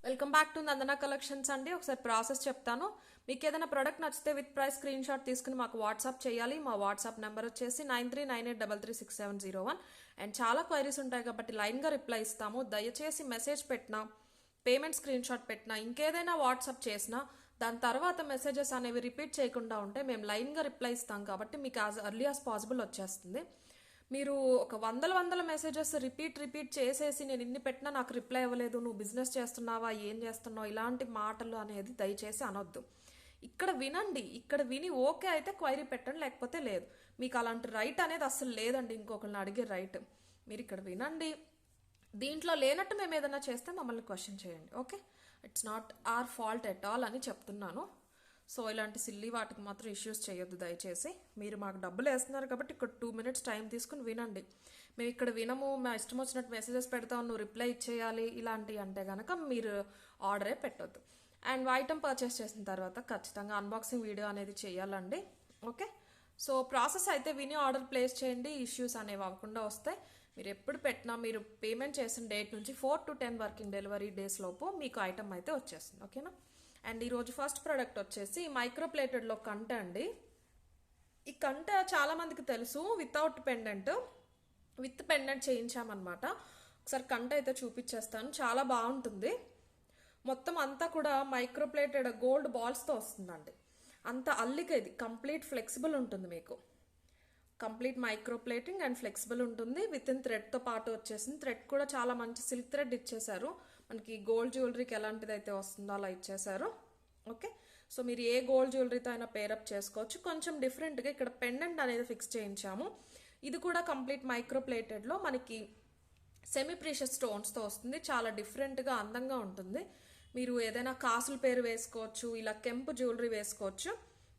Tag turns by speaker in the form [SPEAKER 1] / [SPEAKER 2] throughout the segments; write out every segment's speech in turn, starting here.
[SPEAKER 1] Welcome back to Nandana collections అండి. ఒకసారి process చెప్తాను. మీకు ఏదైనా ప్రోడక్ట్ నచ్చితే విత్ ప్రైస్ స్క్రీన్ షాట్ తీసుకుని మాకు వాట్సాప్ చేయాలి. మా వాట్సాప్ నెంబర్ వచ్చేసి 9398336701. అండ్ చాలా క్వైరీస్ ఉంటాయి కాబట్టి లైన్గా రిప్లై ఇస్తాము. దయచేసి మెసేజ్ పెట్టినా, పేమెంట్ స్క్రీన్ షాట్ పెట్టినా, ఇంకేదైనా వాట్సాప్ చేసినా దాని తర్వాత మెసేజెస్ అనేవి రిపీట్ చేయకుండా ఉంటే మేము లైన్గా రిప్లై ఇస్తాం కాబట్టి మీకు యాజ్ ఎర్లీ యాజ్ పాసిబుల్ వచ్చేస్తుంది. మీరు ఒక వందల మెసేజెస్ రిపీట్ చేసేసి నేను ఇన్ని పెట్టినా నాకు రిప్లై ఇవ్వలేదు, నువ్వు బిజినెస్ చేస్తున్నావా, ఏం చేస్తున్నావు, ఇలాంటి మాటలు అనేది దయచేసి అనొద్దు. ఇక్కడ వినండి, ఇక్కడ విని ఓకే అయితే క్వైరీ పెట్టండి, లేకపోతే లేదు. మీకు అలాంటి రైట్ అనేది అస్సలు లేదండి, ఇంకొకరిని అడిగే రైట్. మీరు ఇక్కడ వినండి, దీంట్లో లేనట్టు మేము ఏదైనా చేస్తే మమ్మల్ని క్వశ్చన్ చేయండి. Okay, it's not our fault at all అని చెప్తున్నాను. సో ఇలాంటి సిల్లీ వాటికి మాత్రం ఇష్యూస్ చేయొద్దు దయచేసి. మీరు మాకు డబ్బులు వేస్తున్నారు కాబట్టి ఇక్కడ 2 minutes టైం తీసుకుని వినండి. మేము ఇక్కడ వినము, మా ఇష్టం వచ్చినట్టు మెసేజెస్ పెడతాం, నువ్వు రిప్లై ఇచ్చేయాలి ఇలాంటివి అంటే కనుక మీరు ఆర్డరే పెట్టొద్దు. అండ్ ఐటమ్ పర్చేస్ చేసిన తర్వాత ఖచ్చితంగా అన్బాక్సింగ్ వీడియో అనేది చేయాలండి. ఓకే, సో ప్రాసెస్ అయితే విని ఆర్డర్ ప్లేస్ చేయండి. ఇష్యూస్ అనేవి అవ్వకుండా వస్తాయి. మీరు ఎప్పుడు పెట్టినా మీరు పేమెంట్ చేసిన డేట్ నుంచి 4 to 10 వర్కింగ్ డెలివరీ డేస్ లోపు మీకు ఐటమ్ అయితే వచ్చేస్తుంది. ఓకేనా. అండ్ ఈరోజు ఫస్ట్ ప్రోడక్ట్ వచ్చేసి మైక్రో ప్లేటెడ్లో కంట అండి. ఈ కంట చాలా మందికి తెలుసు, వితౌట్ పెండెంట్, విత్ పెండెంట్ చేయించామన్నమాట. ఒకసారి కంట అయితే చూపించేస్తాను, చాలా బాగుంటుంది. మొత్తం అంతా కూడా మైక్రో ప్లేటెడ్ గోల్డ్ బాల్స్తో వస్తుందండి. అంత అల్లిక ఇది కంప్లీట్ ఫ్లెక్సిబుల్ ఉంటుంది, మీకు complete micro plating and flexible ఉంటుంది. విత్ ఇన్ థ్రెడ్తో పాటు వచ్చేసింది. థ్రెడ్ కూడా చాలా మంచి సిల్క్ థ్రెడ్ ఇచ్చేసారు. మనకి గోల్డ్ జ్యువెలరీకి ఎలాంటిది అయితే వస్తుందో అలా ఇచ్చేసారు. ఓకే, సో మీరు ఏ గోల్డ్ జ్యువెలరీతో అయినా పేరప్ చేసుకోవచ్చు. కొంచెం డిఫరెంట్గా ఇక్కడ పెండెంట్ అనేది ఫిక్స్ చేయించాము. ఇది కూడా కంప్లీట్ మైక్రో ప్లేటెడ్లో మనకి సెమీ ప్రీషియస్ స్టోన్స్తో వస్తుంది. చాలా డిఫరెంట్గా అందంగా ఉంటుంది. మీరు ఏదైనా కాసుల పేరు వేసుకోవచ్చు, ఇలా కెంపు జ్యువెలరీ వేసుకోవచ్చు.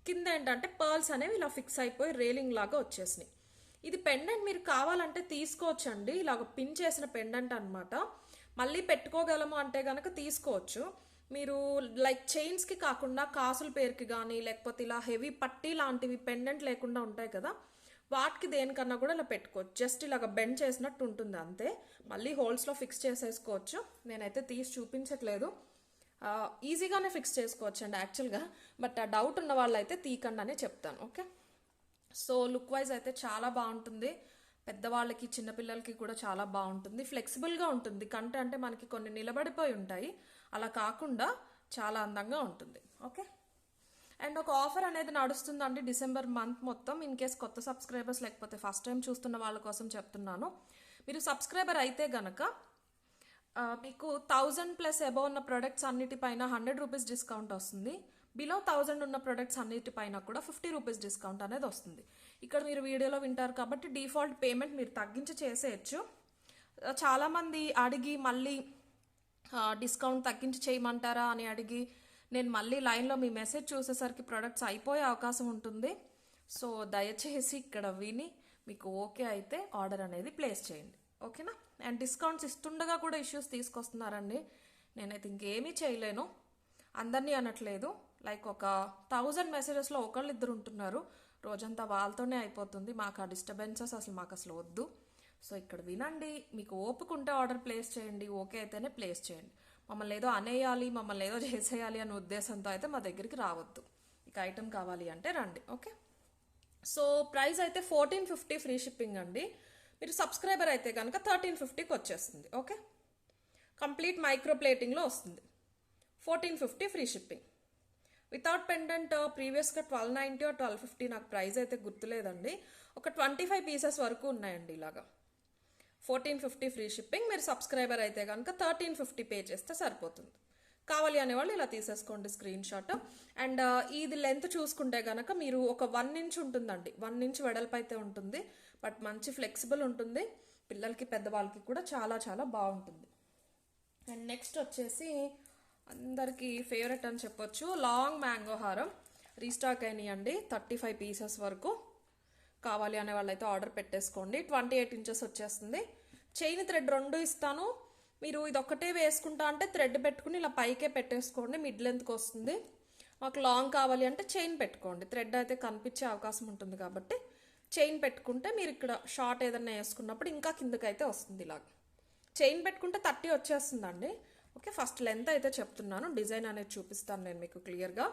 [SPEAKER 1] కింద ఏంటంటే పర్ల్స్ అనేవి ఇలా ఫిక్స్ అయిపోయి రేలింగ్ లాగా వచ్చేసినాయి. ఇది పెండెంట్ మీరు కావాలంటే తీసుకోవచ్చండి, ఇలాగ పిన్ చేసిన పెండెంట్ అనమాట. మళ్ళీ పెట్టుకోగలము అంటే కనుక తీసుకోవచ్చు. మీరు లైక్ చైన్స్కి కాకుండా కాసుల పేరుకి కానీ, లేకపోతే ఇలా హెవీ పట్టీ లాంటివి పెండెంట్ లేకుండా ఉంటాయి కదా, వాటికి దేనికన్నా కూడా ఇలా పెట్టుకోవచ్చు. జస్ట్ ఇలాగ బెండ్ చేసినట్టు ఉంటుంది అంతే. మళ్ళీ హోల్స్లో ఫిక్స్ చేసేసుకోవచ్చు. నేనైతే తీసి చూపించట్లేదు, ఈజీగానే ఫిక్స్ చేసుకోవచ్చు అండి యాక్చువల్గా. బట్ ఆ డౌట్ ఉన్న వాళ్ళు అయితే తీకండి అనే చెప్తాను. ఓకే, సో లుక్ వైజ్ అయితే చాలా బాగుంటుంది. పెద్దవాళ్ళకి చిన్నపిల్లలకి కూడా చాలా బాగుంటుంది. ఫ్లెక్సిబుల్గా ఉంటుంది. కంట అంటే మనకి కొన్ని నిలబడిపోయి ఉంటాయి, అలా కాకుండా చాలా అందంగా ఉంటుంది. ఓకే, అండ్ ఒక ఆఫర్ అనేది నడుస్తుందండి డిసెంబర్ మంత్ మొత్తం. ఇన్ కేస్ కొత్త సబ్స్క్రైబర్స్ లేకపోతే ఫస్ట్ టైం చూస్తున్న వాళ్ళ కోసం చెప్తున్నాను. మీరు సబ్స్క్రైబర్ అయితే గనక మీకు 1000+ అబౌవ్ ఉన్న ప్రొడక్ట్స్ అన్నిటిపైన 100 రూపీస్ డిస్కౌంట్ వస్తుంది. బిలో 1000 ఉన్న ప్రొడక్ట్స్ అన్నిటిపైన కూడా 50 రూపీస్ డిస్కౌంట్ అనేది వస్తుంది. ఇక్కడ మీరు వీడియోలో వింటారు కాబట్టి డిఫాల్ట్ పేమెంట్ మీరు తగ్గించి చేసేయచ్చు. చాలామంది అడిగి మళ్ళీ డిస్కౌంట్ తగ్గించి చేయమంటారా అని అడిగి నేను మళ్ళీ లైన్లో మీ మెసేజ్ చూసేసరికి ప్రొడక్ట్స్ అయిపోయే అవకాశం ఉంటుంది. సో దయచేసి ఇక్కడ విని మీకు ఓకే అయితే ఆర్డర్ అనేది ప్లేస్ చేయండి. ఓకేనా. అండ్ డిస్కౌంట్స్ ఇస్తుండగా కూడా ఇష్యూస్ తీసుకొస్తున్నారండి. నేనైతే ఇంకేమీ చేయలేను, అందరినీ అనట్లేదు. లైక్ ఒక 1000 మెసేజెస్లో ఒకళ్ళు ఇద్దరు ఉంటున్నారు, రోజంతా వాళ్ళతోనే అయిపోతుంది. మాకు ఆ డిస్టర్బెన్సెస్ మాకు అసలు వద్దు. సో ఇక్కడ వినండి, మీకు ఓపుకుంటే ఆర్డర్ ప్లేస్ చేయండి, ఓకే అయితేనే ప్లేస్ చేయండి. మమ్మల్ని ఏదో అనేయాలి, మమ్మల్ని ఏదో చేసేయాలి అనే ఉద్దేశంతో అయితే మా దగ్గరికి రావద్దు. ఇక ఐటమ్ కావాలి అంటే రండి. ఓకే, సో ప్రైస్ అయితే 1450 ఫ్రీ షిప్పింగ్ అండి. మీరు సబ్స్క్రైబర్ అయితే కనుక 1350కి వచ్చేస్తుంది. ఓకే, కంప్లీట్ మైక్రో ప్లేటింగ్లో వస్తుంది. 1450 ఫ్రీ షిప్పింగ్. వితౌట్ పెండెంట్ ప్రీవియస్గా 1290 or 1250, నాకు ప్రైస్ అయితే గుర్తులేదండి. ఒక 25 పీసెస్ వరకు ఉన్నాయండి ఇలాగా. 1450 ఫ్రీ షిప్పింగ్. మీరు సబ్స్క్రైబర్ అయితే కనుక 1350 పే చేస్తే సరిపోతుంది. కావాలి అనేవాళ్ళు ఇలా తీసేసుకోండి స్క్రీన్ షాట్. అండ్ ఇది లెంత్ చూసుకుంటే కనుక మీరు ఒక 1 inch ఉంటుందండి, 1 inch వెడల్పు అయితే ఉంటుంది. బట్ మంచి ఫ్లెక్సిబుల్ ఉంటుంది, పిల్లలకి పెద్దవాళ్ళకి కూడా చాలా చాలా బాగుంటుంది. అండ్ నెక్స్ట్ వచ్చేసి అందరికీ ఫేవరెట్ అని చెప్పొచ్చు, లాంగ్ మ్యాంగో హారం. రీస్టాక్ అయినాయండి 35 పీసెస్ వరకు. కావాలి అనే వాళ్ళైతే ఆర్డర్ పెట్టేసుకోండి. 28 inches వచ్చేస్తుంది. చైన్ థ్రెడ్ 2 ఇస్తాను. మీరు ఇది ఒక్కటే వేసుకుంటా అంటే థ్రెడ్ పెట్టుకుని ఇలా పైకే పెట్టేసుకోండి, మిడ్ లెంత్కి వస్తుంది. మాకు లాంగ్ కావాలి అంటే చైన్ పెట్టుకోండి, థ్రెడ్ అయితే కనిపించే అవకాశం ఉంటుంది కాబట్టి చైన్ పెట్టుకుంటే మీరు ఇక్కడ షార్ట్ ఏదన్నా వేసుకున్నప్పుడు ఇంకా కిందకైతే వస్తుంది. ఇలాగ చైన్ పెట్టుకుంటే 30 వచ్చేస్తుందండి. ఓకే, ఫస్ట్ లెంత్ అయితే చెప్తున్నాను, డిజైన్ అనేది చూపిస్తాను నేను మీకు క్లియర్గా.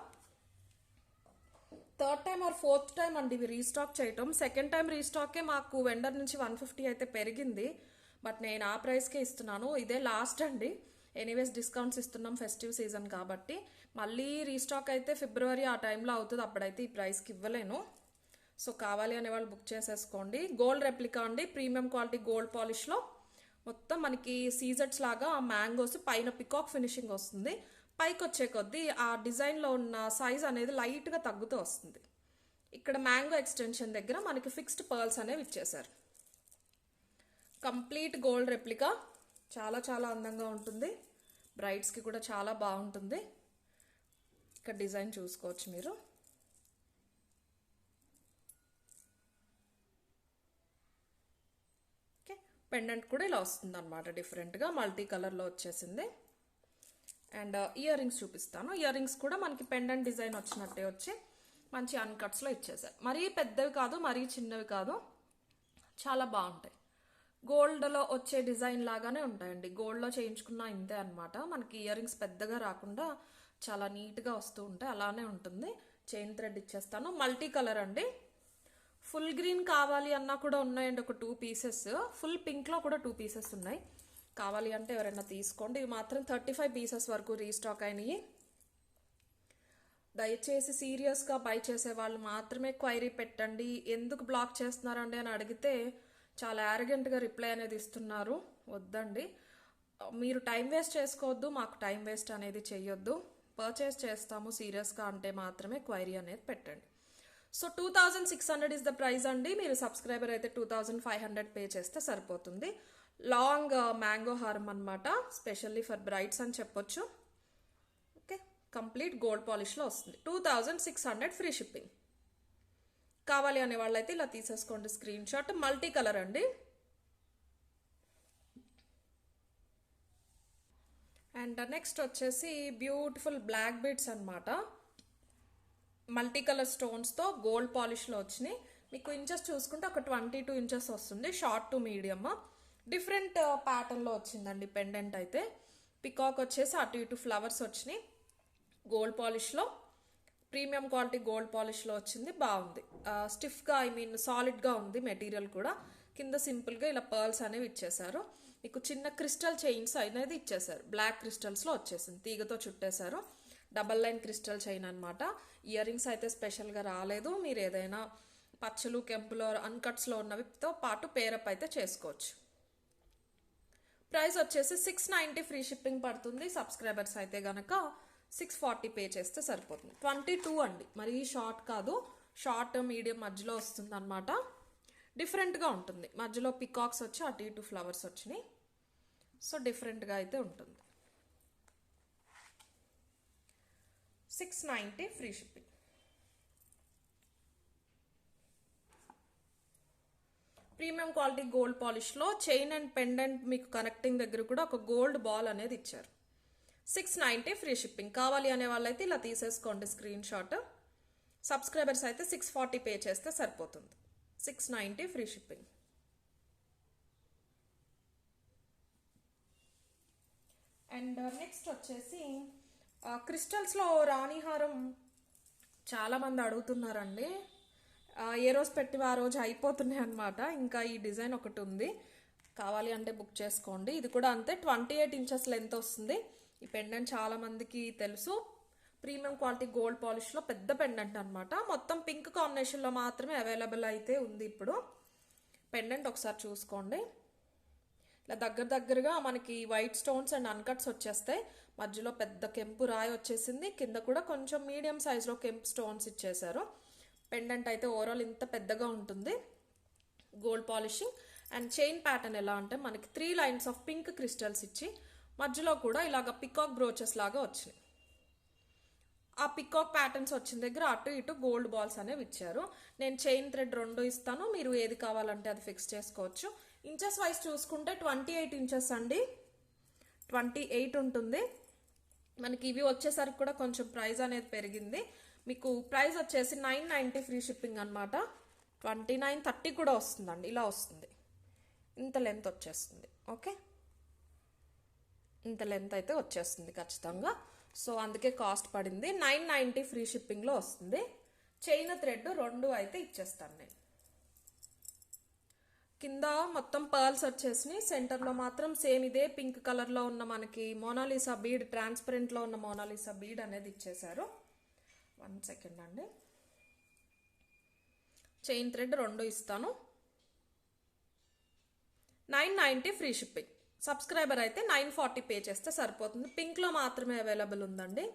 [SPEAKER 1] Third time or fourth time అండి ఇవి రీస్టాక్ చేయటం. సెకండ్ టైం రీస్టాకే మాకు వెండర్ నుంచి 150 అయితే పెరిగింది, బట్ నేను ఆ ప్రైస్కే ఇస్తున్నాను. ఇదే లాస్ట్ అండి. ఎనీవేస్ డిస్కౌంట్స్ ఇస్తున్నాం ఫెస్టివ్ సీజన్ కాబట్టి. మళ్ళీ రీస్టాక్ అయితే ఫిబ్రవరి ఆ టైంలో అవుతుంది, అప్పుడైతే ఈ ప్రైస్కి ఇవ్వలేను. సో కావాలి అనే వాళ్ళు బుక్ చేసేసుకోండి. గోల్డ్ రెప్లికా అండి, ప్రీమియం క్వాలిటీ గోల్డ్ పాలిష్లో మొత్తం మనకి సీజెట్స్ లాగా మ్యాంగోస్, పైన పికాక్ ఫినిషింగ్ వస్తుంది. పైకి వచ్చే కొద్దీ ఆ డిజైన్లో ఉన్న సైజ్ అనేది లైట్గా తగ్గుతూ వస్తుంది. ఇక్కడ మ్యాంగో ఎక్స్టెన్షన్ దగ్గర మనకి ఫిక్స్డ్ పర్ల్స్ అనేవి ఇచ్చేసారు. కంప్లీట్ గోల్డ్ రెప్లికా, చాలా చాలా అందంగా ఉంటుంది. బ్రైడ్స్కి కూడా చాలా బాగుంటుంది. ఇక్కడ డిజైన్ చూసుకోవచ్చు మీరు. ఓకే, పెండెంట్ కూడా ఇలా వస్తుంది అనమాట, డిఫరెంట్గా మల్టీ కలర్లో వచ్చేసింది. అండ్ ఇయర్ రింగ్స్ చూపిస్తాను. ఇయర్ రింగ్స్ కూడా మనకి పెండెంట్ డిజైన్ వచ్చినట్టే వచ్చి మంచి అన్కట్స్లో ఇచ్చేసారు. మరీ పెద్దవి కాదు, మరీ చిన్నవి కాదు, చాలా బాగుంటాయి. గోల్డ్లో వచ్చే డిజైన్ లాగానే ఉంటాయండి. గోల్డ్లో చేయించుకున్న ఇంతే అనమాట. మనకి ఇయర్ రింగ్స్ పెద్దగా రాకుండా చాలా నీట్గా వస్తూ ఉంటాయి, అలానే ఉంటుంది. చైన్ థ్రెడ్ ఇచ్చేస్తాను. మల్టీ కలర్ అండి. ఫుల్ గ్రీన్ కావాలి అన్నా కూడా ఉన్నాయండి ఒక 2 పీసెస్. ఫుల్ పింక్లో కూడా 2 పీసెస్ ఉన్నాయి. కావాలి అంటే ఎవరైనా తీసుకోండి. ఇవి మాత్రం 35 పీసెస్ వరకు రీస్టాక్ అయినాయి. దయచేసి సీరియస్గా బై చేసే వాళ్ళు మాత్రమే క్వైరీ పెట్టండి. ఎందుకు బ్లాక్ చేస్తున్నారండి అని అడిగితే చాలా యారగెంట్గా రిప్లై అనేది ఇస్తున్నారు. వద్దండి, మీరు టైం వేస్ట్ చేసుకోవద్దు, మాకు టైం వేస్ట్ అనేది చెయ్యొద్దు. పర్చేస్ చేస్తాము సీరియస్గా అంటే మాత్రమే క్వైరీ అనేది పెట్టండి. సో 2600 ఇస్ ద ప్రైస్ అండి. మీరు సబ్స్క్రైబర్ అయితే 2500 పే చేస్తే సరిపోతుంది. లాంగ్ మ్యాంగో హారం అనమాట, స్పెషల్లీ ఫర్ బ్రైడ్స్ అని చెప్పొచ్చు. ఓకే, కంప్లీట్ గోల్డ్ పాలిష్లో వస్తుంది. 2600 ఫ్రీ షిప్పింగ్. కావాలి అనే వాళ్ళైతే ఇలా తీసేసుకోండి స్క్రీన్ షాట్. మల్టీ కలర్ అండి. అండ్ నెక్స్ట్ వచ్చేసి బ్యూటిఫుల్ బ్లాక్ బీడ్స్ అనమాట. మల్టీ కలర్ స్టోన్స్తో గోల్డ్ పాలిష్లో వచ్చినాయి. మీకు ఇంచెస్ చూసుకుంటే ఒక 22 ఇంచెస్ వస్తుంది, షార్ట్ టు మీడియమ్. డిఫరెంట్ ప్యాటర్న్లో వచ్చిందండి పెండెంట్ అయితే. పికాక్ వచ్చేసి అటు ఇటు ఫ్లవర్స్ వచ్చినాయి. గోల్డ్ పాలిష్లో, ప్రీమియం క్వాలిటీ గోల్డ్ పాలిష్లో వచ్చింది. బాగుంది, స్టిఫ్గా సాలిడ్గా ఉంది మెటీరియల్ కూడా. కింద సింపుల్గా ఇలా పర్ల్స్ అనేవి ఇచ్చేసారు. మీకు చిన్న క్రిస్టల్ చైన్స్ అనేది ఇచ్చేసారు. బ్లాక్ క్రిస్టల్స్లో వచ్చేసింది, తీగతో చుట్టేశారు. డబల్ లైన్ క్రిస్టల్ చైన్ అనమాట. ఇయర్ రింగ్స్ అయితే స్పెషల్గా రాలేదు. మీరు ఏదైనా పచ్చలు, కెంపులో, అన్కట్స్లో ఉన్నవితో పాటు పేరప్ అయితే చేసుకోవచ్చు. ప్రైస్ వచ్చేసి 690 ఫ్రీ షిప్పింగ్ పడుతుంది. సబ్స్క్రైబర్స్ అయితే గనక 640 పే చేస్తే సరిపోతుంది. 22 అండి, మరీ షార్ట్ కాదు, షార్ట్ మీడియం మధ్యలో వస్తుంది అనమాట. డిఫరెంట్గా ఉంటుంది. మధ్యలో పికాక్స్ వచ్చి అటు ఇటు ఫ్లవర్స్ వచ్చినాయి. సో డిఫరెంట్గా అయితే ఉంటుంది. 690 free shipping. Premium quality gold పాలిష్లో చైన్ అండ్ పెండెంట్ మీకు కనెక్టింగ్ దగ్గర కూడా ఒక గోల్డ్ బాల్ అనేది ఇచ్చారు. 690 ఫ్రీ షిప్పింగ్. కావాలి అనే వాళ్ళైతే ఇలా తీసేసుకోండి స్క్రీన్ షాట్. సబ్స్క్రైబర్స్ అయితే 640 పే చేస్తే సరిపోతుంది. 690 ఫ్రీ షిప్పింగ్. అండ్ నెక్స్ట్ వచ్చేసి క్రిస్టల్స్లో రాణిహారం చాలామంది అడుగుతున్నారండి. ఏ రోజు పెట్టి ఆ రోజు అయిపోతున్నాయి అనమాట. ఇంకా ఈ డిజైన్ ఒకటి ఉంది, కావాలి అంటే బుక్ చేసుకోండి. ఇది కూడా అంతే, 28 ఇంచెస్ లెంత్ వస్తుంది. ఈ పెండెంట్ చాలా మందికి తెలుసు. ప్రీమియం క్వాలిటీ గోల్డ్ పాలిష్లో పెద్ద పెండెంట్ అనమాట. మొత్తం పింక్ కాంబినేషన్లో మాత్రమే అవైలబుల్ అయితే ఉంది ఇప్పుడు. పెండెంట్ ఒకసారి చూసుకోండి. ఇలా దగ్గరగా మనకి వైట్ స్టోన్స్ అండ్ అన్కట్స్ వచ్చేస్తాయి. మధ్యలో పెద్ద కెంపు రాయి వచ్చేసింది. కింద కూడా కొంచెం మీడియం సైజులో కెంపు స్టోన్స్ ఇచ్చేసారు. పెండెంట్ అయితే ఓవరాల్ ఇంత పెద్దగా ఉంటుంది. Gold polishing. And chain pattern ఎలా అంటే మనకి 3 లైన్స్ ఆఫ్ పింక్ క్రిస్టల్స్ ఇచ్చి మధ్యలో కూడా ఇలాగ పికాక్ బ్రోచెస్ లాగా వచ్చినాయి. ఆ పికాక్ ప్యాటర్న్స్ వచ్చిన దగ్గర అటు ఇటు గోల్డ్ బాల్స్ అనేవి ఇచ్చారు. నేను చైన్ థ్రెడ్ 2 ఇస్తాను, మీరు ఏది కావాలంటే అది ఫిక్స్ చేసుకోవచ్చు. ఇంచెస్ వైజ్ చూసుకుంటే 28 ఇంచెస్ అండి, 28 ఉంటుంది. మనకి ఇవి వచ్చేసరికి కూడా కొంచెం ప్రైస్ అనేది పెరిగింది. మీకు ప్రైస్ వచ్చేసి 990 ఫ్రీ షిప్పింగ్ అనమాట. 29, 30 కూడా వస్తుందండి. ఇలా వస్తుంది, ఇంత లెంత్ వచ్చేస్తుంది. ఓకే, ఇంత లెంత్ అయితే వచ్చేస్తుంది ఖచ్చితంగా. సో అందుకే కాస్ట్ పడింది. 990 ఫ్రీ షిప్పింగ్లో వస్తుంది. చైన్ థ్రెడ్ 2 అయితే ఇచ్చేస్తాను నేను. కింద మొత్తం పర్ల్స్ వచ్చేసి సెంటర్లో మాత్రం సేమ్ ఇదే పింక్ కలర్లో ఉన్న మనకి మోనాలిసా బీడ్, ట్రాన్స్పరెంట్లో ఉన్న మోనాలిసా బీడ్ అనేది ఇచ్చేసారు. 1 సెకండ్ అండి. చైన్ థ్రెడ్ 2 ఇస్తాను. 990 ఫ్రీ షిప్పింగ్. సబ్స్క్రైబర్ అయితే 940 పే చేస్తే సరిపోతుంది. పింక్లో మాత్రమే అవైలబుల్ ఉందండి.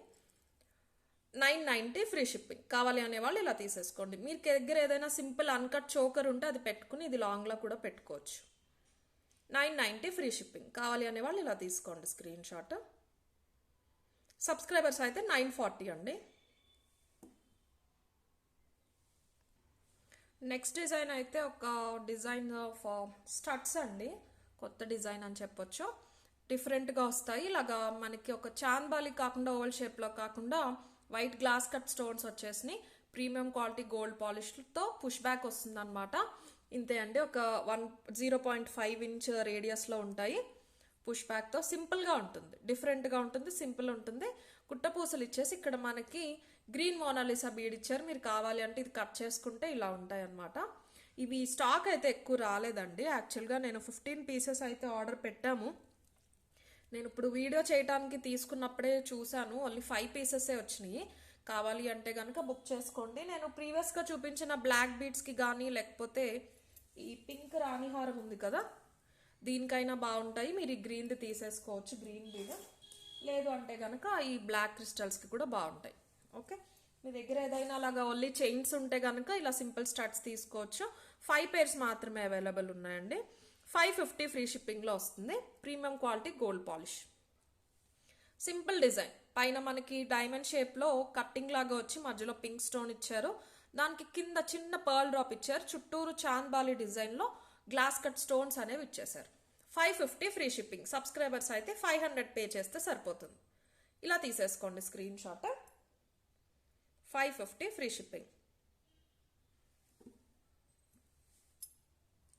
[SPEAKER 1] 990 ఫ్రీ షిప్పింగ్. కావాలి అనేవాళ్ళు ఇలా తీసేసుకోండి. మీరు దగ్గర ఏదైనా సింపుల్ అన్కట్ చోకర్ ఉంటే అది పెట్టుకుని ఇది లాంగ్లో కూడా పెట్టుకోవచ్చు. 990 ఫ్రీ షిప్పింగ్. కావాలి అనేవాళ్ళు ఇలా తీసుకోండి స్క్రీన్ షాట్. సబ్స్క్రైబర్స్ అయితే 940 అండి. నెక్స్ట్ డిజైన్ అయితే ఒక డిజైన్ ఆఫ్ స్టడ్స్ అండి. కొత్త డిజైన్ అని చెప్పొచ్చు. డిఫరెంట్గా వస్తాయి. ఇలాగా మనకి ఒక చాంబాలి కాకుండా ఓవల్ షేప్లో కాకుండా వైట్ గ్లాస్ కట్ స్టోన్స్ వచ్చేసి ప్రీమియం క్వాలిటీ గోల్డ్ పాలిష్తో పుష్ బ్యాక్ వస్తుంది అనమాట. ఇంతే అండి. ఒక 0.5 ఇంచ్ రేడియస్లో ఉంటాయి. పుష్ బ్యాక్తో సింపుల్గా ఉంటుంది, డిఫరెంట్గా ఉంటుంది, సింపుల్ ఉంటుంది. కుట్టపూసలు ఇచ్చేసి ఇక్కడ మనకి గ్రీన్ మోనాలిసా బీడ్ ఇచ్చారు. మీరు కావాలి అంటే ఇది కట్ చేసుకుంటే ఇలా ఉంటాయి అన్నమాట. ఇవి స్టాక్ అయితే ఎక్కువ రాలేదండి. యాక్చువల్గా నేను 15 పీసెస్ అయితే ఆర్డర్ పెట్టాము. నేను ఇప్పుడు వీడియో చేయడానికి తీసుకున్నప్పుడే చూశాను, ఓన్లీ 5 పీసెసే వచ్చినాయి. కావాలి అంటే కనుక బుక్ చేసుకోండి. నేను ప్రీవియస్గా చూపించిన బ్లాక్ బీడ్స్కి కానీ లేకపోతే ఈ పింక్ రాణిహారం ఉంది కదా, దీనికైనా బాగుంటాయి. మీరు ఈ గ్రీన్ది తీసేసుకోవచ్చు, గ్రీన్ బీడ్. లేదు అంటే కనుక ఈ బ్లాక్ క్రిస్టల్స్కి కూడా బాగుంటాయి. ఓకే, మీ దగ్గర ఏదైనా అలాగా ఓన్లీ చైన్స్ ఉంటే కనుక ఇలా సింపుల్ స్టడ్స్ తీసుకోవచ్చు. 5 పేర్స్ మాత్రమే అవైలబుల్ ఉన్నాయండి. 550 ఫ్రీ షిప్పింగ్లో వస్తుంది. Premium quality gold polish. Simple design. పైన మనకి డైమండ్ షేప్లో కట్టింగ్ లాగా వచ్చి మధ్యలో పింక్ స్టోన్ ఇచ్చారు. దానికి కింద చిన్న పర్ల్ డ్రాప్ ఇచ్చారు. చుట్టూరు చాంద్బాలి డిజైన్లో గ్లాస్ కట్ స్టోన్స్ అనేవి ఇచ్చేసారు. 550 ఫ్రీ షిప్పింగ్. సబ్స్క్రైబర్స్ అయితే 500 పే చేస్తే సరిపోతుంది. ఇలా తీసేసుకోండి screen shot. 550 free shipping.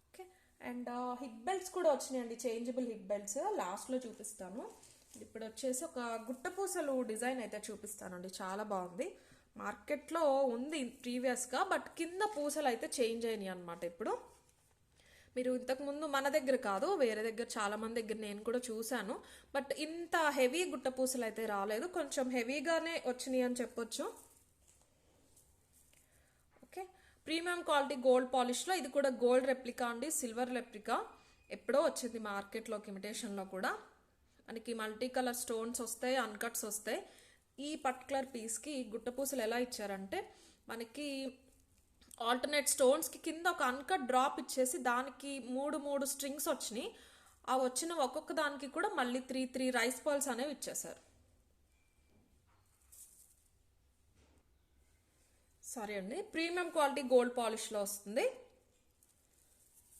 [SPEAKER 1] Okay, and hip belts కూడా వచ్చినాయండి, చేంజబుల్ హిప్ బెల్ట్స్. లాస్ట్లో చూపిస్తాను. ఇప్పుడు వచ్చేసి ఒక గుట్టపూసలు డిజైన్ అయితే చూపిస్తానండి. చాలా బాగుంది. మార్కెట్లో ఉంది ప్రీవియస్గా, బట్ కింద పూసలు అయితే చేంజ్ అయినాయి అనమాట. ఇప్పుడు మీరు ఇంతకుముందు మన దగ్గర కాదు, వేరే దగ్గర చాలామంది దగ్గర నేను కూడా చూశాను. బట్ ఇంత హెవీ గుట్టపూసలు అయితే రాలేదు, కొంచెం హెవీగానే వచ్చినాయి అని చెప్పొచ్చు. ఓకే, ప్రీమియం క్వాలిటీ గోల్డ్ పాలిష్లో ఇది కూడా గోల్డ్ రెప్లికా అండి, సిల్వర్ రెప్లికా. ఎప్పుడో వచ్చింది మార్కెట్లోకి, ఇమిటేషన్లో కూడా. మనకి మల్టీ కలర్ స్టోన్స్ వస్తాయి, అన్కట్స్ వస్తాయి. ఈ పర్టికులర్ పీస్కి గుట్టపూసలు ఎలా ఇచ్చారంటే మనకి ఆల్టర్నేట్ స్టోన్స్కి కింద ఒక అన్కట్ డ్రాప్ ఇచ్చేసి దానికి 3 స్ట్రింగ్స్ వచ్చినాయి. ఆ వచ్చిన ఒక్కొక్క దానికి కూడా మళ్ళీ 3 రైస్ పర్ల్స్ అనేవి ఇచ్చేసారు. సారీ అండి, ప్రీమియం క్వాలిటీ గోల్డ్ పాలిష్లో వస్తుంది.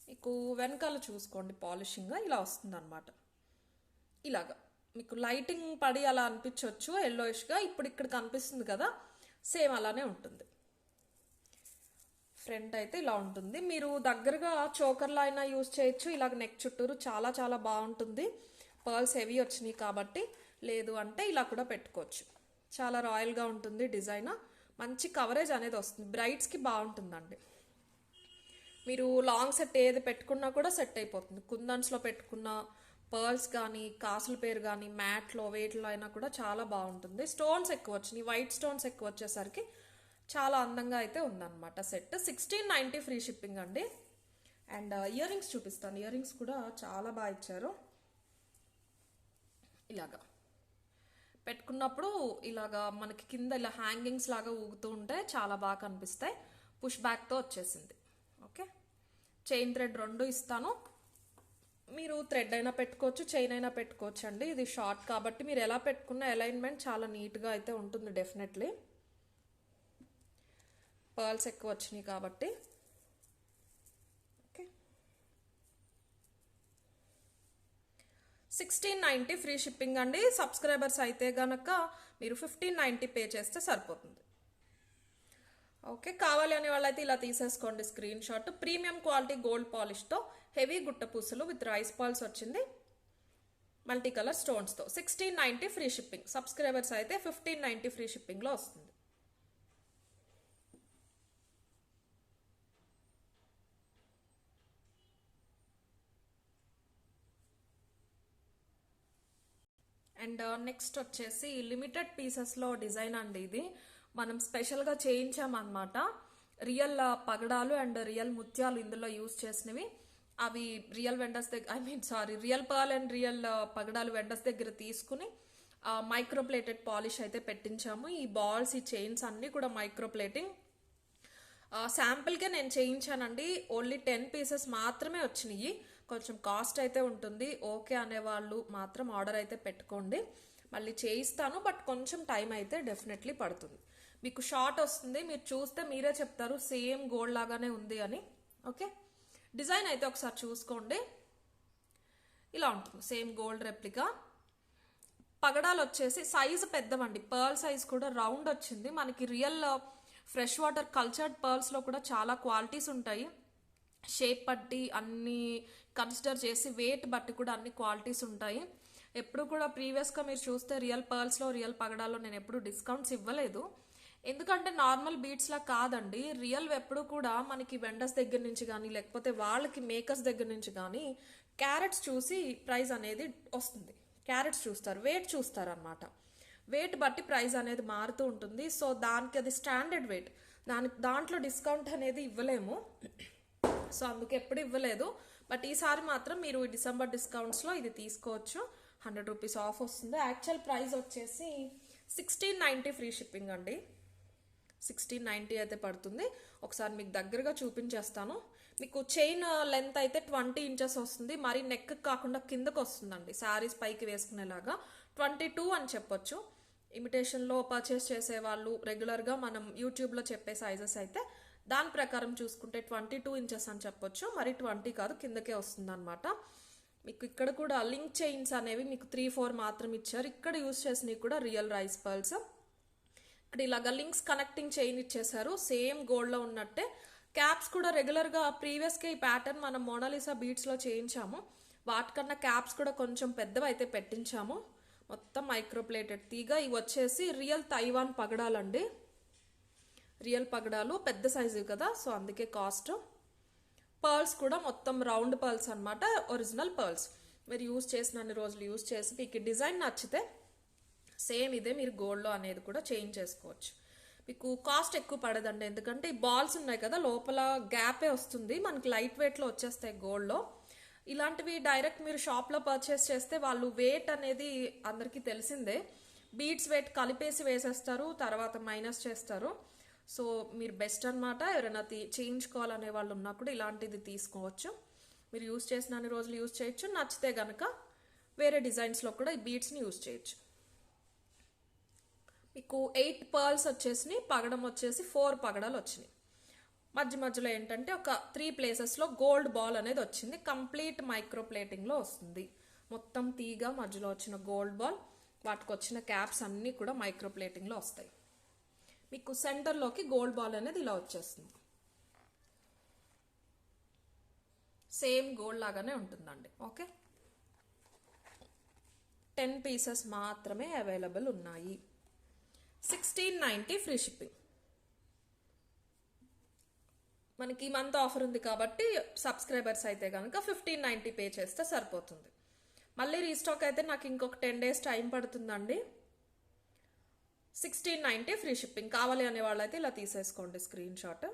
[SPEAKER 1] మీకు వెనకాల చూసుకోండి, పాలిషింగ్ ఇలా వస్తుంది అనమాట. ఇలాగా మీకు లైటింగ్ పడి అలా అనిపించవచ్చు ఎల్లోయిష్గా. ఇప్పుడు ఇక్కడ కనిపిస్తుంది కదా, సేమ్ అలానే ఉంటుంది. ఫ్రంట్ అయితే ఇలా ఉంటుంది. మీరు దగ్గరగా చోకర్లో అయినా యూజ్ చేయొచ్చు. ఇలాగ నెక్ చుట్టూరు చాలా చాలా బాగుంటుంది. పర్ల్స్ హెవీ వచ్చినాయి కాబట్టి. లేదు అంటే ఇలా కూడా పెట్టుకోవచ్చు. చాలా రాయల్గా ఉంటుంది డిజైన్. మంచి కవరేజ్ అనేది వస్తుంది. బ్రైడ్స్కి బాగుంటుందండి. మీరు లాంగ్ సెట్ ఏది పెట్టుకున్నా కూడా సెట్ అయిపోతుంది. కుందన్స్లో పెట్టుకున్న పర్ల్స్ కానీ, కాసుల పేరు కానీ, మ్యాట్లో వేట్లో అయినా కూడా చాలా బాగుంటుంది. స్టోన్స్ ఎక్కువ వచ్చినాయి, వైట్ స్టోన్స్ ఎక్కువ వచ్చేసరికి చాలా అందంగా అయితే ఉందన్నమాట సెట్. 1690 ఫ్రీ షిప్పింగ్ అండి. అండ్ ఇయర్ రింగ్స్ చూపిస్తాను. ఇయర్ రింగ్స్ కూడా చాలా బాగా ఇచ్చారు. ఇలాగా పెట్టుకున్నప్పుడు ఇలాగా మనకి కింద ఇలా హ్యాంగింగ్స్ లాగా ఊగుతూ ఉంటే చాలా బాగా కనిపిస్తాయి. పుష్ బ్యాక్తో వచ్చేసింది. ఓకే, చైన్ థ్రెడ్ 2 ఇస్తాను. మీరు థ్రెడ్ అయినా పెట్టుకోవచ్చు, చైన్ అయినా పెట్టుకోవచ్చు అండి. ఇది షార్ట్ కాబట్టి మీరు ఎలా పెట్టుకున్న అలైన్మెంట్ చాలా నీట్గా అయితే ఉంటుంది డెఫినెట్లీ. పర్ల్స్ ఎక్కువ వచ్చినాయి కాబట్టి. ఓకే, 1690 ఫ్రీ షిప్పింగ్ అండి. సబ్స్క్రైబర్స్ అయితే గనక మీరు 1590 పే చేస్తే సరిపోతుంది. ఓకే, కావాలి అనే వాళ్ళైతే ఇలా తీసేసుకోండి screen shot. Premium quality gold పాలిష్తో హెవీ గుట్టపూసలు విత్ రైస్ పర్ల్స్ వచ్చింది. మల్టీ కలర్ స్టోన్స్తో 1690 ఫ్రీ షిప్పింగ్. సబ్స్క్రైబర్స్ అయితే 1590 ఫ్రీ షిప్పింగ్లో వస్తుంది. అండ్ నెక్స్ట్ వచ్చేసి లిమిటెడ్ పీసెస్లో డిజైన్ అండి. ఇది మనం స్పెషల్గా చేయించామన్నమాట. రియల్ పగడాలు అండ్ రియల్ ముత్యాలు ఇందులో యూజ్ చేసినవి. అవి రియల్ వెండర్స్ దగ్గర రియల్ పర్ల్ అండ్ రియల్ పగడాలు వెండర్స్ దగ్గర తీసుకుని మైక్రోప్లేటెడ్ పాలిష్ అయితే పెట్టించాము. ఈ బాల్స్, ఈ చైన్స్ అన్నీ కూడా మైక్రోప్లేటింగ్. శాంపుల్గా నేను చేయించానండి. ఓన్లీ 10 పీసెస్ మాత్రమే వచ్చినాయి. కొంచెం కాస్ట్ అయితే ఉంటుంది. ఓకే అనేవాళ్ళు మాత్రం ఆర్డర్ అయితే పెట్టుకోండి. మళ్ళీ చేయిస్తాను, బట్ కొంచెం టైం అయితే డెఫినెట్లీ పడుతుంది. మీకు షార్ట్ వస్తుంది, మీరు చూస్తే మీరే చెప్తారు సేమ్ గోల్డ్ లాగానే ఉంది అని. ఓకే, డిజైన్ అయితే ఒకసారి చూసుకోండి. ఇలా ఉంటుంది, సేమ్ గోల్డ్ రెప్లికా. పగడాలు వచ్చేసి సైజు పెద్దవండి. పర్ల్ సైజ్ కూడా రౌండ్ వచ్చింది. మనకి రియల్ ఫ్రెష్ వాటర్ కల్చర్డ్ పర్ల్స్లో కూడా చాలా క్వాలిటీస్ ఉంటాయి. షేప్ బట్టి అన్ని కన్సిడర్ చేసి వెయిట్ బట్టి కూడా అన్ని క్వాలిటీస్ ఉంటాయి. ఎప్పుడు కూడా ప్రీవియస్గా మీరు చూస్తే రియల్ పర్ల్స్లో, రియల్ పగడాల్లో నేను ఎప్పుడు డిస్కౌంట్స్ ఇవ్వలేదు. ఎందుకంటే నార్మల్ బీట్స్లా కాదండి. రియల్ ఎప్పుడు కూడా మనకి వెండర్స్ దగ్గర నుంచి కానీ లేకపోతే వాళ్ళకి మేకర్స్ దగ్గర నుంచి కానీ క్యారెట్స్ చూసి ప్రైస్ అనేది వస్తుంది. క్యారెట్స్ చూస్తారు, వెయిట్ చూస్తారు అనమాట. వెయిట్ బట్టి ప్రైస్ అనేది మారుతూ ఉంటుంది. సో దానికి అది స్టాండర్డ్ వెయిట్, దాంట్లో డిస్కౌంట్ అనేది ఇవ్వలేము. సో అందుకే ఎప్పుడు ఇవ్వలేదు. బట్ ఈసారి మాత్రం మీరు ఈ డిసెంబర్ డిస్కౌంట్స్లో ఇది తీసుకోవచ్చు. 100 రూపీస్ ఆఫ్ వస్తుంది. యాక్చువల్ ప్రైస్ వచ్చేసి 1690 ఫ్రీ షిప్పింగ్ అండి. 1690 అయితే పడుతుంది. ఒకసారి మీకు దగ్గరగా చూపించేస్తాను. మీకు చైన్ లెంత్ అయితే 20 ఇంచెస్ వస్తుంది. మరి నెక్ కాకుండా కిందకు వస్తుందండి. శారీస్ పైకి వేసుకునేలాగా 22 అని చెప్పొచ్చు. ఇమిటేషన్లో పర్చేస్ చేసేవాళ్ళు రెగ్యులర్గా మనం యూట్యూబ్లో చెప్పే సైజెస్ అయితే దాని ప్రకారం చూసుకుంటే 22 ఇంచెస్ అని చెప్పొచ్చు. మరి 20 కాదు, కిందకే వస్తుంది అనమాట. మీకు ఇక్కడ కూడా లింక్ చైన్స్ అనేవి మీకు 3-4 మాత్రం ఇచ్చారు. ఇక్కడ యూజ్ చేసినవి కూడా రియల్ రైస్ పర్ల్స్. ఇక్కడ ఇలాగా లింక్స్ కనెక్టింగ్ చైన్ ఇచ్చేసారు, సేమ్ గోల్డ్లో ఉన్నట్టే. క్యాప్స్ కూడా రెగ్యులర్గా ప్రీవియస్గా ఈ ప్యాటర్న్ మనం మోనాలిసా బీట్స్లో చేయించాము. వాటికన్నా క్యాప్స్ కూడా కొంచెం పెద్దవి అయితే పెట్టించాము. మొత్తం మైక్రోప్లేటెడ్ తీగ. ఇవి వచ్చేసి రియల్ తైవాన్ పగడాలండి. రియల్ పగడాలు పెద్ద సైజు కదా, సో అందుకే కాస్ట్. పర్ల్స్ కూడా మొత్తం రౌండ్ పర్ల్స్ అనమాట, ఒరిజినల్ పర్ల్స్. మీరు యూజ్ చేసిన అన్ని రోజులు యూజ్ చేసి మీకు డిజైన్ నచ్చితే సేమ్ ఇదే మీరు గోల్డ్లో అనేది కూడా చేంజ్ చేసుకోవచ్చు. మీకు కాస్ట్ ఎక్కువ పడదండి, ఎందుకంటే ఈ బాల్స్ ఉన్నాయి కదా, లోపల గ్యాపే వస్తుంది. మనకి లైట్ వెయిట్లో వచ్చేస్తాయి గోల్డ్లో. ఇలాంటివి డైరెక్ట్ మీరు షాప్లో పర్చేస్ చేస్తే వాళ్ళు వెయిట్ అనేది అందరికీ తెలిసిందే. బీడ్స్ వెయిట్ కలిపేసి వేసేస్తారు, తర్వాత మైనస్ చేస్తారు. సో మీరు బెస్ట్ అనమాట. ఎవరైనా చేయించుకోవాలనే వాళ్ళు ఉన్నా కూడా ఇలాంటిది తీసుకోవచ్చు. మీరు యూజ్ చేసిన అన్ని రోజులు యూజ్ చేయొచ్చు. నచ్చితే కనుక వేరే డిజైన్స్లో కూడా ఈ బీడ్స్ని యూజ్ చేయొచ్చు. మీకు 8 పర్ల్స్ వచ్చేసినాయి. పగడం వచ్చేసి 4 పగడాలు వచ్చినాయి. మధ్యలో ఏంటంటే ఒక 3 ప్లేసెస్లో గోల్డ్ బాల్ అనేది వచ్చింది. కంప్లీట్ మైక్రో ప్లేటింగ్లో వస్తుంది. మొత్తం తీగ మధ్యలో వచ్చిన గోల్డ్ బాల్, వాటికి వచ్చిన క్యాప్స్ అన్నీ కూడా మైక్రో ప్లేటింగ్లో వస్తాయి. మీకు సెంటర్లోకి గోల్డ్ బాల్ అనేది ఇలా వచ్చేస్తుంది. సేమ్ గోల్డ్ లాగానే ఉంటుందండి. ఓకే, 10 పీసెస్ మాత్రమే అవైలబుల్ ఉన్నాయి. 1690 ఫ్రీ షిప్పింగ్. మనకి ఈ మంత్ ఆఫర్ ఉంది కాబట్టి సబ్స్క్రైబర్స్ అయితే కనుక 1590 పే చేస్తే సరిపోతుంది. మళ్ళీ రీస్టాక్ అయితే నాకు ఇంకొక 10 days టైం పడుతుందండి. 1690 ఫ్రీ షిప్పింగ్. కావాలి అనే వాళ్ళైతే ఇలా తీసేసుకోండి స్క్రీన్ షాట్.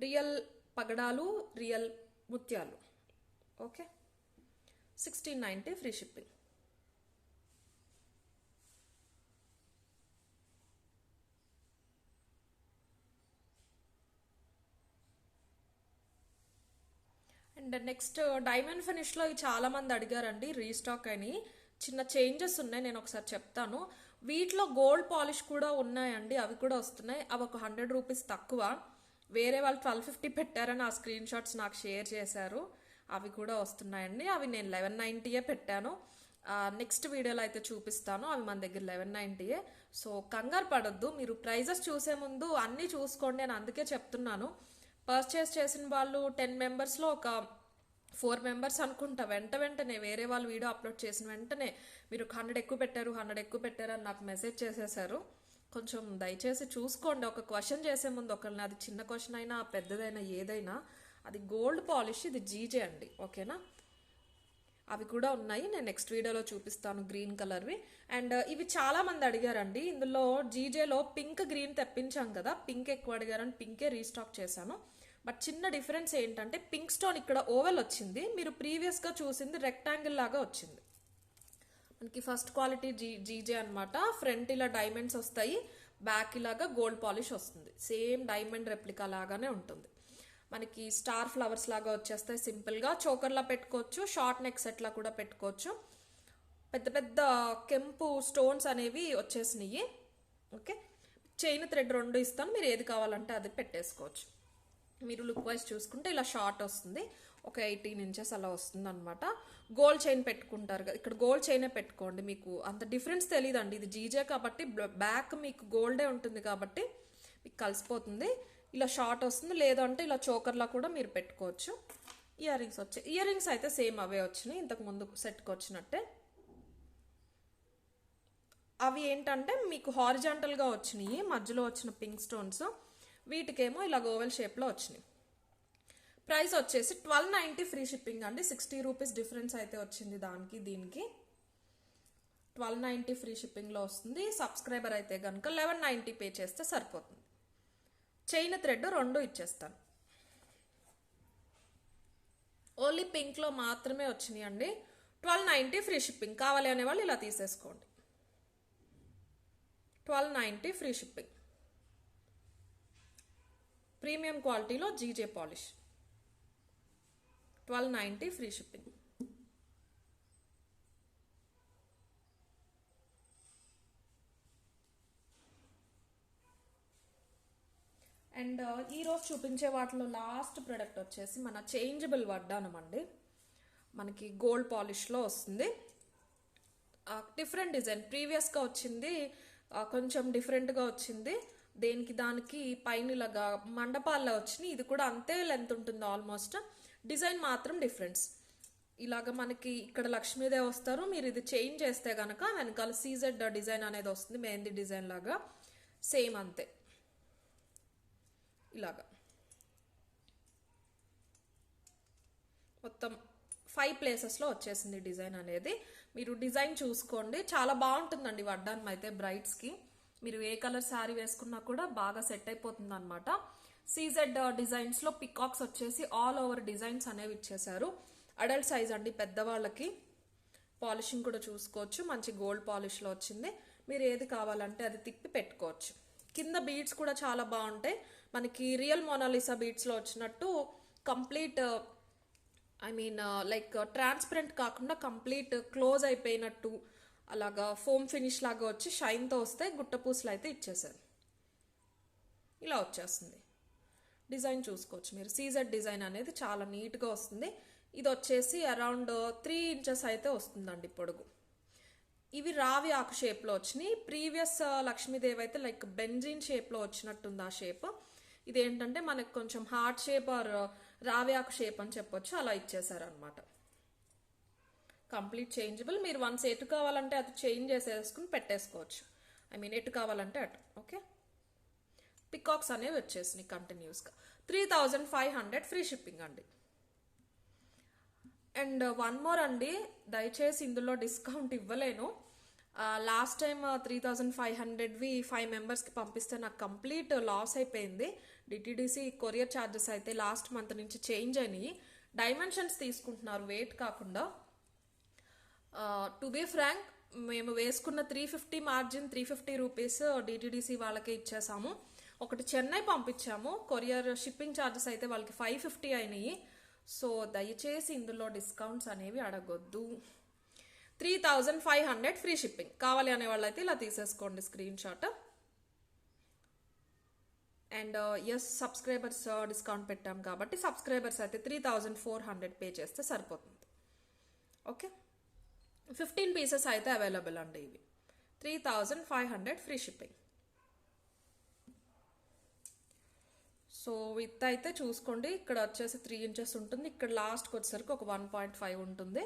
[SPEAKER 1] రియల్ పగడాలు, రియల్ ముత్యాలు. Okay, 1690 free shipping. And next diamond ఫినిష్లో చాలా మంది అడిగారండి, రీస్టాక్ అని. చిన్న చేంజెస్ ఉన్నాయి, నేను ఒకసారి చెప్తాను. వీటిలో గోల్డ్ పాలిష్ కూడా ఉన్నాయండి, అవి కూడా వస్తున్నాయి. అవి ఒక 100 రూపీస్ తక్కువ. వేరే వాళ్ళు 1250 పెట్టారని ఆ స్క్రీన్ షాట్స్ నాకు షేర్ చేశారు. అవి కూడా వస్తున్నాయండి. అవి నేను 1190 పెట్టాను. నెక్స్ట్ వీడియోలో అయితే చూపిస్తాను. అవి మన దగ్గర 1190. సో కంగారు పడొద్దు, మీరు ప్రైజెస్ చూసే ముందు అన్నీ చూసుకోండి అని అందుకే చెప్తున్నాను. పర్చేస్ చేసిన వాళ్ళు 10 మెంబర్స్లో ఒక 4 మెంబర్స్ అనుకుంటా వెంటనే వేరే వాళ్ళు వీడియో అప్లోడ్ చేసిన వెంటనే మీరు 100 ఎక్కువ పెట్టారు 100 ఎక్కువ పెట్టారు అని నాకు మెసేజ్ చేసేసారు. కొంచెం దయచేసి చూసుకోండి. ఒక క్వశ్చన్ చేసే ముందు ఒకరిని, అది చిన్న క్వశ్చన్ అయినా పెద్దదైనా ఏదైనా, అది గోల్డ్ పాలిష్, ఇది జీజే అండి, ఓకేనా. అవి కూడా ఉన్నాయి, నేను నెక్స్ట్ వీడియోలో చూపిస్తాను గ్రీన్ కలర్వి. అండ్ ఇవి చాలా మంది అడిగారండి. ఇందులో జీజేలో పింక్ గ్రీన్ తెప్పించాం కదా, పింక్ ఎక్కువ అడిగారని పింకే రీస్టాక్ చేశాను. బట్ చిన్న డిఫరెన్స్ ఏంటంటే పింక్ స్టోన్ ఇక్కడ ఓవెల్ వచ్చింది, మీరు ప్రీవియస్గా చూసింది రెక్టాంగిల్ లాగా వచ్చింది. మనకి ఫస్ట్ క్వాలిటీ జీజే అనమాట. ఫ్రంట్ ఇలా డైమండ్స్ వస్తాయి, బ్యాక్ ఇలాగా గోల్డ్ పాలిష్ వస్తుంది. సేమ్ డైమండ్ రెప్లికా లాగానే ఉంటుంది. మనకి స్టార్ ఫ్లవర్స్ లాగా వచ్చేస్తాయి సింపుల్గా. చోకర్లా పెట్టుకోవచ్చు, షార్ట్ నెక్ సెట్లా కూడా పెట్టుకోవచ్చు. పెద్ద పెద్ద కెంపు స్టోన్స్ అనేవి వచ్చేసినాయి. ఓకే, చైన్ థ్రెడ్ 2 ఇస్తాను, మీరు ఏది కావాలంటే అది పెట్టేసుకోవచ్చు. మీరు లుక్ వైజ్ చూసుకుంటే ఇలా షార్ట్ వస్తుంది, ఒక 18 ఇంచెస్ అలా వస్తుంది అనమాట. గోల్డ్ చైన్ పెట్టుకుంటారు కదా, ఇక్కడ గోల్డ్ చైనే పెట్టుకోండి, మీకు అంత డిఫరెన్స్ తెలియదండి. ఇది జీజే కాబట్టి బ్యాక్ మీకు గోల్డే ఉంటుంది కాబట్టి మీకు కలిసిపోతుంది. ఇలా షార్ట్ వస్తుంది, లేదంటే ఇలా చోకర్లా కూడా మీరు పెట్టుకోవచ్చు. ఇయర్ రింగ్స్ వచ్చాయి, ఇయర్ రింగ్స్ అయితే సేమ్ అవే వచ్చినాయి ఇంతకు ముందు సెట్కి వచ్చినట్టే. అవి ఏంటంటే మీకు హారిజాంటల్గా వచ్చినాయి, మధ్యలో వచ్చిన పింక్ స్టోన్స్, వీటికేమో ఇలా ఓవెల్ షేప్లో వచ్చినాయి. ప్రైస్ వచ్చేసి 1290 ఫ్రీ షిప్పింగ్ అండి. 60 రూపీస్ డిఫరెన్స్ అయితే వచ్చింది దానికి దీనికి. 1290 ఫ్రీ షిప్పింగ్లో వస్తుంది. సబ్స్క్రైబర్ అయితే కనుక 1190 పే చేస్తే సరిపోతుంది. చైన్ థ్రెడ్ 2 ఇచ్చేస్తాను. ఓన్లీ పింక్లో మాత్రమే వచ్చినాయి అండి. 1290 ఫ్రీ షిప్పింగ్. కావాలి అనేవాళ్ళు ఇలా తీసేసుకోండి. 1290 ఫ్రీ షిప్పింగ్. ప్రీమియం క్వాలిటీలో GJ polish, 1290 free shipping. And ఈరోజు చూపించే వాటిలో లాస్ట్ ప్రోడక్ట్ వచ్చేసి మన చేంజబుల్ వడ్డానం అండి. మనకి గోల్డ్ పాలిష్లో వస్తుంది. డిఫరెంట్ డిజైన్, ప్రీవియస్గా వచ్చింది కొంచెం డిఫరెంట్గా వచ్చింది. దేనికి దానికి పైన ఇలాగా మండపాల్లో వచ్చినాయి. ఇది కూడా అంతే లెంత్ ఉంటుంది ఆల్మోస్ట్, డిజైన్ మాత్రం డిఫరెన్స్. ఇలాగ మనకి ఇక్కడ లక్ష్మీదేవి వస్తారు, మీరు ఇది చేంజ్ చేస్తే కనుక వెనకాల సీజెడ్ డిజైన్ అనేది వస్తుంది, మెహందీ డిజైన్ లాగా సేమ్ అంతే. ఇలాగా మొత్తం 5 ప్లేసెస్లో వచ్చేసింది డిజైన్ అనేది. మీరు డిజైన్ చూసుకోండి, చాలా బాగుంటుందండి వడ్డానం అయితే బ్రైడ్స్కి. మీరు ఏ కలర్ శారీ వేసుకున్నా కూడా బాగా సెట్ అయిపోతుంది అనమాట. సీజెడ్ డిజైన్స్లో పికాక్స్ వచ్చేసి ఆల్ ఓవర్ డిజైన్స్ అనేవి ఇచ్చేసారు. అడల్ట్ సైజ్ అండి, పెద్దవాళ్ళకి. పాలిషింగ్ కూడా చూసుకోవచ్చు, మంచి గోల్డ్ పాలిష్లో వచ్చింది. మీరు ఏది కావాలంటే అది తిప్పి పెట్టుకోవచ్చు. కింద బీడ్స్ కూడా చాలా బాగుంటాయి, మనకి రియల్ మోనాలిసా బీడ్స్లో వచ్చినట్టు కంప్లీట్ లైక్ ట్రాన్స్పరెంట్ కాకుండా కంప్లీట్ క్లోజ్ అయిపోయినట్టు అలాగా ఫోమ్ ఫినిష్ లాగా వచ్చి షైన్తో వస్తే గుట్టపూసలు అయితే ఇచ్చేసారు. ఇలా వచ్చేస్తుంది. డిజైన్ చూసుకోవచ్చు మీరు. సీజెడ్ డిజైన్ అనేది చాలా నీట్గా వస్తుంది. ఇది వచ్చేసి అరౌండ్ 3 ఇంచెస్ అయితే వస్తుందండి పొడుగు. ఇవి రావి ఆకు షేప్లో వచ్చినాయి. ప్రీవియస్ లక్ష్మీదేవి అయితే లైక్ బెంజిన్ షేప్లో వచ్చినట్టుంది ఆ షేప్. ఇదేంటంటే మనకు కొంచెం హార్ట్ షేప్ ఆర్ రావి ఆకు షేప్ అని చెప్పొచ్చు, అలా ఇచ్చేసారనమాట. Complete changeable. మీరు వన్స్ ఎటు కావాలంటే అది చేంజ్ చేసేసుకుని పెట్టేసుకోవచ్చు. ఎటు కావాలంటే అటు. ఓకే, పికాక్స్ అనేవి వచ్చేసినాయి కంటిన్యూస్గా. 3500 ఫ్రీ షిప్పింగ్ అండి. అండ్ వన్ మోర్ అండి, దయచేసి ఇందులో డిస్కౌంట్ ఇవ్వలేను. లాస్ట్ టైం 3500వి 5 మెంబర్స్కి పంపిస్తే నాకు కంప్లీట్ లాస్ అయిపోయింది. డిటీడీసీ కొరియర్ ఛార్జెస్ అయితే లాస్ట్ మంత్ నుంచి చేంజ్ అయినాయి. డైమెన్షన్స్ తీసుకుంటున్నారు, వెయిట్ కాకుండా. టు బీ ఫ్రాంక్, మేము వేసుకున్న 350 మార్జిన్ 350 రూపీస్ డిటీడీసీ వాళ్ళకే ఇచ్చేసాము. ఒకటి చెన్నై పంపించాము, కొరియర్ షిప్పింగ్ ఛార్జెస్ అయితే వాళ్ళకి 550 అయినాయి. సో దయచేసి ఇందులో డిస్కౌంట్స్ అనేవి అడగొద్దు. 3500 ఫ్రీ షిప్పింగ్. కావాలి అనే వాళ్ళు అయితే ఇలా తీసేసుకోండి screen shot. And yes, subscribers discount పెట్టాం కాబట్టి సబ్స్క్రైబర్స్ అయితే 3400 పే చేస్తే సరిపోతుంది. ఓకే, 15 పీసెస్ అయితే అవైలబుల్ అండి. ఇవి 3500 ఫ్రీ షిప్పింగ్. సో విత్ అయితే చూసుకోండి, ఇక్కడ వచ్చేసి 3 ఇంచెస్ ఉంటుంది, ఇక్కడ లాస్ట్కి వచ్చేసరికి ఒక 1.5 ఉంటుంది.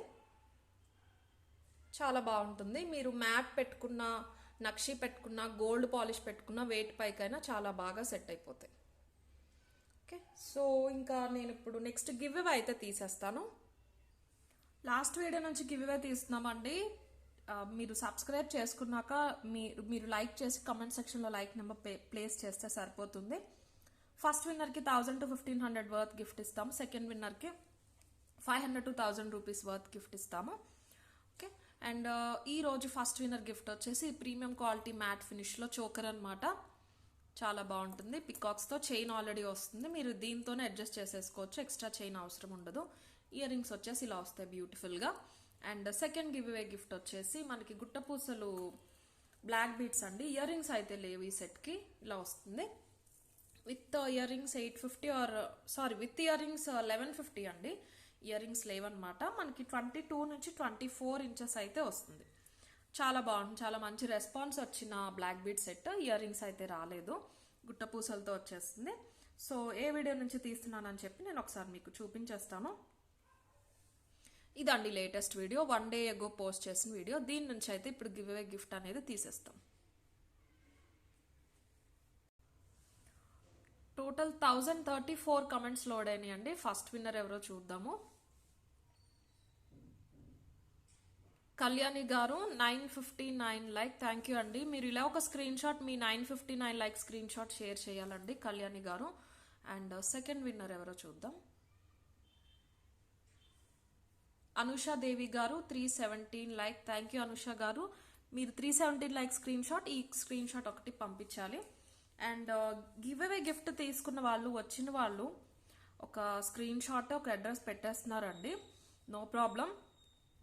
[SPEAKER 1] చాలా బాగుంటుంది. మీరు మ్యాట్ పెట్టుకున్న, నక్షి పెట్టుకున్న, గోల్డ్ పాలిష్ పెట్టుకున్న వెయిట్ పైకైనా చాలా బాగా సెట్ అయిపోతాయి. ఓకే, సో ఇంకా నేను ఇప్పుడు నెక్స్ట్ గివ్ అవే అయితే తీసేస్తాను. లాస్ట్ వీడియో నుంచి గివ్ అవే తీస్తున్నామండి. మీరు సబ్స్క్రైబ్ చేసుకున్నాక మీరు లైక్ చేసి కమెంట్ సెక్షన్లో లైక్ నెంబర్ ప్లేస్ చేస్తే సరిపోతుంది. ఫస్ట్ విన్నర్కి 1000 to 1500 వర్త్ గిఫ్ట్ ఇస్తాము. సెకండ్ విన్నర్కి 500 to 1000 రూపీస్ వర్త్ గిఫ్ట్ ఇస్తాము. ఓకే, అండ్ ఈ రోజు ఫస్ట్ విన్నర్ గిఫ్ట్ వచ్చేసి ప్రీమియం క్వాలిటీ మ్యాట్ ఫినిష్లో చోకర్ అనమాట. చాలా బాగుంటుంది. పికాక్స్తో చైన్ ఆల్రెడీ వస్తుంది, మీరు దీంతోనే అడ్జస్ట్ చేసేసుకోవచ్చు, ఎక్స్ట్రా చైన్ అవసరం ఉండదు. ఇయర్ రింగ్స్ వచ్చేసి ఇలా వస్తాయి బ్యూటిఫుల్గా. And second give away gift వచ్చేసి మనకి గుట్టపూసలు బ్లాక్ బీడ్స్ అండి. ఇయర్ రింగ్స్ అయితే లేవు ఈ సెట్కి, ఇలా వస్తుంది. With ear rings 850 with ear rings 1150 అండి. ఇయర్ రింగ్స్ లేవన్నమాట. మనకి 22 నుంచి 24 ఇంచెస్ అయితే వస్తుంది. చాలా బాగుంది, చాలా మంచి రెస్పాన్స్ వచ్చిన black bead set. Earrings అయితే రాలేదు, గుట్టపూసలతో వచ్చేస్తుంది. సో ఏ వీడియో నుంచి తీస్తున్నానని చెప్పి నేను ఒకసారి మీకు చూపించేస్తాను. ఇదండి latest video, 1 day ago post చేసిన వీడియో. దీని నుంచి అయితే ఇప్పుడు గివ్ అవే గిఫ్ట్ అనేది తీసేస్తాం. టోటల్ 1034 కమెంట్స్ లోడ్ అయినాయి అండి. ఫస్ట్ విన్నర్ ఎవరో చూద్దాము. కళ్యాణి గారు 959 లైక్. థ్యాంక్ యూ అండి. మీరు ఇలా ఒక స్క్రీన్ షాట్, మీ 959 లైక్ స్క్రీన్ షాట్ షేర్ చేయాలండి కళ్యాణి గారు. అండ్ సెకండ్ విన్నర్ ఎవరో చూద్దాం. అనుషా దేవి గారు 317 లైక్. థ్యాంక్ యూ అనుష గారు. మీరు 317 లైక్ స్క్రీన్ షాట్, ఈ స్క్రీన్ షాట్ ఒకటి పంపించాలి. అండ్ గివ్ అవే గిఫ్ట్ తీసుకున్న వాళ్ళు, వచ్చిన వాళ్ళు ఒక స్క్రీన్ షాట్, ఒక అడ్రస్ పెట్టేస్తున్నారండి. నో ప్రాబ్లం,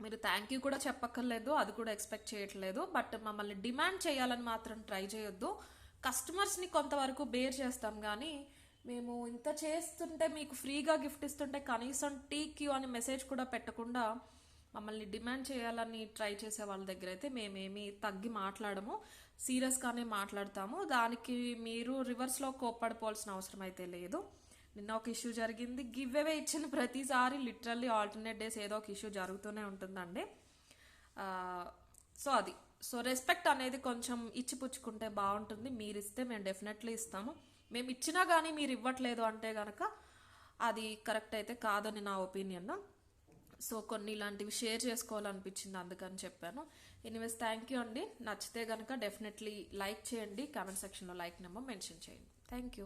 [SPEAKER 1] మీరు థ్యాంక్ యూ కూడా చెప్పక్కర్లేదు, అది కూడా ఎక్స్పెక్ట్ చేయట్లేదు. బట్ మమ్మల్ని డిమాండ్ చేయాలని మాత్రం ట్రై చేయొద్దు. కస్టమర్స్ని కొంతవరకు బేర్ చేస్తాం, కానీ మేము ఇంత చేస్తుంటే, మీకు ఫ్రీగా గిఫ్ట్ ఇస్తుంటే కనీసం టీక్యూ అని మెసేజ్ కూడా పెట్టకుండా మమ్మల్ని డిమాండ్ చేయాలని ట్రై చేసే వాళ్ళ దగ్గర అయితే మేమేమి తగ్గి మాట్లాడము, సీరియస్గానే మాట్లాడతాము. దానికి మీరు రివర్స్లో కోప్పడిపోవాల్సిన అవసరం అయితే లేదు. నిన్న ఒక ఇష్యూ జరిగింది. గివ్ అవే ఇచ్చిన ప్రతిసారి లిటరల్లీ ఆల్టర్నేట్ డేస్ ఏదో ఒక ఇష్యూ జరుగుతూనే ఉంటుందండి. సో రెస్పెక్ట్ అనేది కొంచెం ఇచ్చిపుచ్చుకుంటే బాగుంటుంది. మీరు ఇస్తే మేము డెఫినెట్లీ ఇస్తాము. మేము ఇచ్చినా కానీ మీరు ఇవ్వట్లేదు అంటే కనుక అది కరెక్ట్ అయితే కాదని నా ఒపీనియన్. సో కొన్ని ఇలాంటివి షేర్ చేసుకోవాలనిపించింది, అందుకని చెప్పాను. ఎనీవేస్ థ్యాంక్ యూ అండి. నచ్చితే కనుక డెఫినెట్లీ లైక్ చేయండి, కామెంట్ సెక్షన్లో లైక్ నెంబర్ మెన్షన్ చేయండి. Thank you.